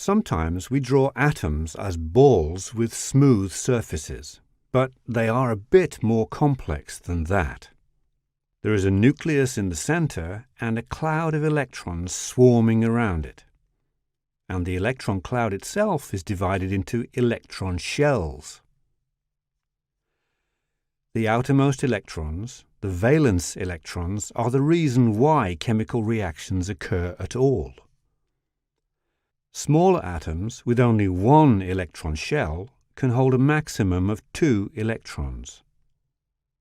Sometimes we draw atoms as balls with smooth surfaces, but they are a bit more complex than that. There is a nucleus in the center and a cloud of electrons swarming around it. And the electron cloud itself is divided into electron shells. The outermost electrons, the valence electrons, are the reason why chemical reactions occur at all. Smaller atoms with only one electron shell can hold a maximum of 2 electrons.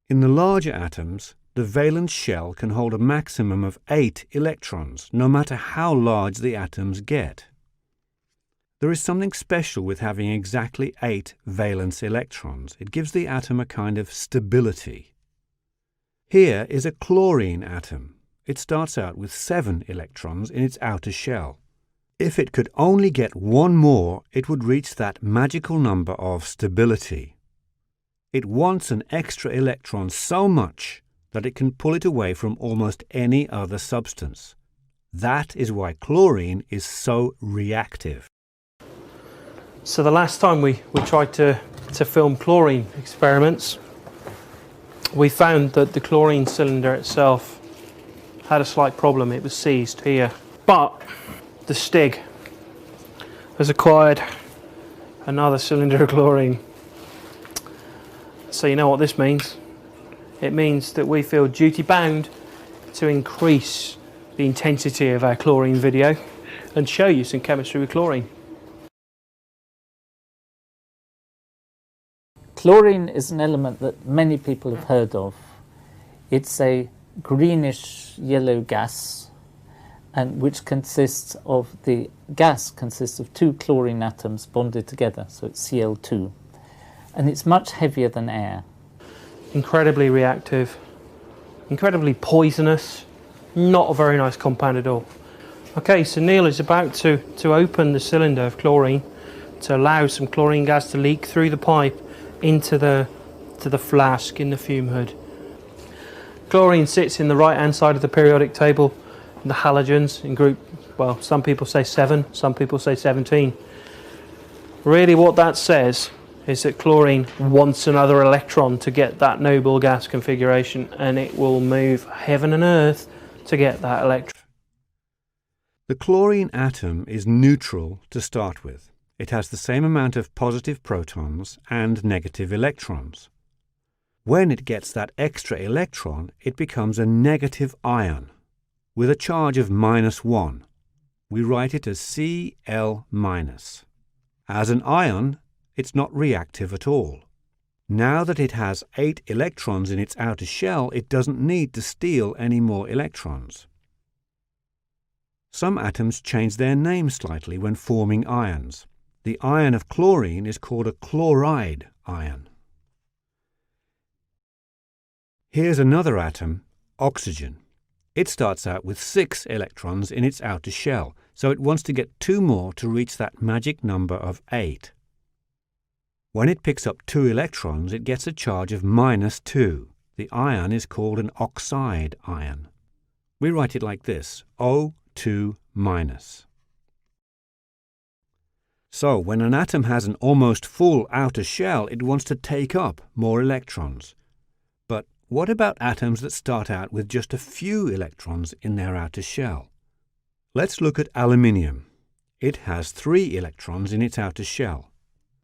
In the larger atoms, the valence shell can hold a maximum of 8 electrons, no matter how large the atoms get. There is something special with having exactly 8 valence electrons. It gives the atom a kind of stability. Here is a chlorine atom. It starts out with 7 electrons in its outer shell. If it could only get one more, it would reach that magical number of stability. It wants an extra electron so much that it can pull it away from almost any other substance. That is why chlorine is so reactive. So the last time we tried to film chlorine experiments, we found that the chlorine cylinder itself had a slight problem. It was seized here. But the Stig has acquired another cylinder of chlorine. So you know what this means? It means that we feel duty bound to increase the intensity of our chlorine video and show you some chemistry with chlorine. Chlorine is an element that many people have heard of. It's a greenish yellow gas, and which consists of, the gas consists of 2 chlorine atoms bonded together, so it's Cl2. And it's much heavier than air. Incredibly reactive, incredibly poisonous, not a very nice compound at all. Okay, so Neil is about to open the cylinder of chlorine to allow some chlorine gas to leak through the pipe into the flask in the fume hood. Chlorine sits in the right hand side of the periodic table, the halogens in group, well, some people say 7, some people say 17. Really what that says is that chlorine wants another electron to get that noble gas configuration, and it will move heaven and earth to get that electron. The chlorine atom is neutral to start with. It has the same amount of positive protons and negative electrons. When it gets that extra electron, it becomes a negative ion with a charge of -1. We write it as Cl-. As an ion, it's not reactive at all. Now that it has 8 electrons in its outer shell, it doesn't need to steal any more electrons. Some atoms change their name slightly when forming ions. The ion of chlorine is called a chloride ion. Here's another atom, oxygen. It starts out with 6 electrons in its outer shell, so it wants to get 2 more to reach that magic number of 8. When it picks up 2 electrons, it gets a charge of -2. The ion is called an oxide ion. We write it like this, O2-. So, when an atom has an almost full outer shell, it wants to take up more electrons. But what about atoms that start out with just a few electrons in their outer shell? Let's look at aluminium. It has 3 electrons in its outer shell.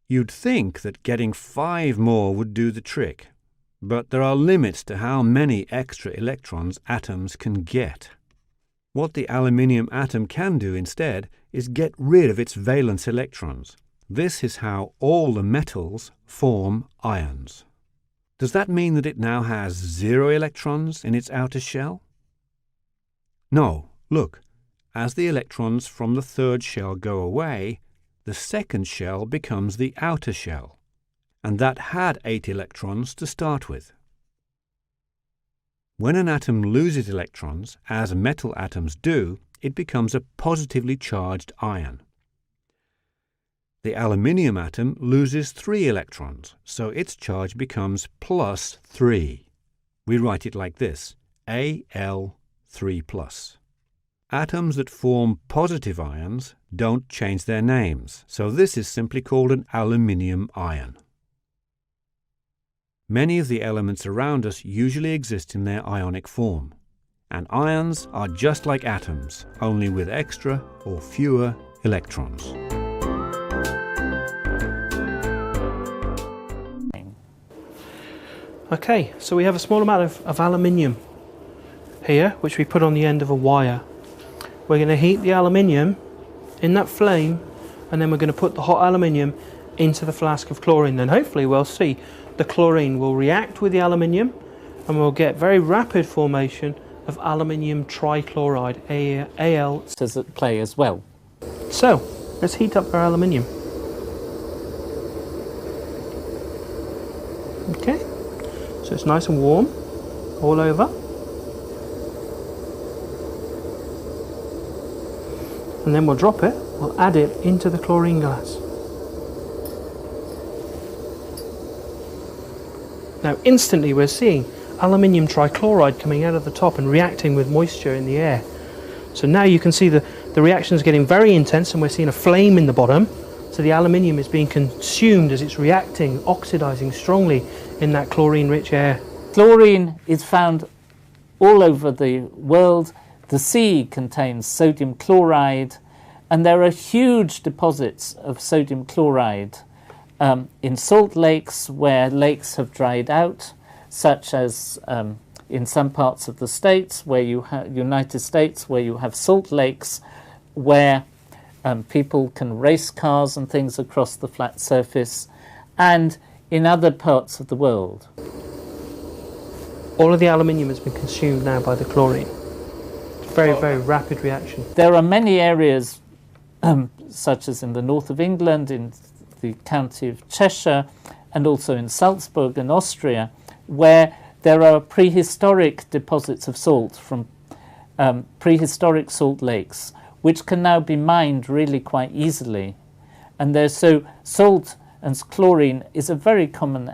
You'd think that getting 5 more would do the trick, but there are limits to how many extra electrons atoms can get. What the aluminium atom can do instead is get rid of its valence electrons. This is how all the metals form ions. Does that mean that it now has 0 electrons in its outer shell? No, look, as the electrons from the 3rd shell go away, the 2nd shell becomes the outer shell, and that had 8 electrons to start with. When an atom loses electrons, as metal atoms do, it becomes a positively charged ion. The aluminium atom loses 3 electrons, so its charge becomes +3. We write it like this, Al3+. atoms that form positive ions don't change their names, so this is simply called an aluminium ion. Many of the elements around us usually exist in their ionic form, and ions are just like atoms, only with extra or fewer electrons. Okay, so we have a small amount of aluminium here, which we put on the end of a wire. We're going to heat the aluminium in that flame, and then we're going to put the hot aluminium into the flask of chlorine. Then hopefully we'll see the chlorine will react with the aluminium, and we'll get very rapid formation of aluminium trichloride, Al. Does it play as well? So let's heat up our aluminium. Okay, so it's nice and warm all over. And then we'll drop it, we'll add it into the chlorine glass. Now instantly we're seeing aluminium trichloride coming out of the top and reacting with moisture in the air. So now you can see the reaction is getting very intense, and we're seeing a flame in the bottom. So the aluminium is being consumed as it's reacting, oxidizing strongly in that chlorine-rich air. Chlorine is found all over the world. The sea contains sodium chloride, and there are huge deposits of sodium chloride in salt lakes where lakes have dried out, such as in some parts of the States, where you have United States, where you have salt lakes where people can race cars and things across the flat surface, and in other parts of the world. All of the aluminium has been consumed now by the chlorine. It's a very, very rapid reaction. There are many areas, such as in the north of England, in the county of Cheshire, and also in Salzburg in Austria, where there are prehistoric deposits of salt from prehistoric salt lakes, which can now be mined really quite easily. And so salt and chlorine is a very common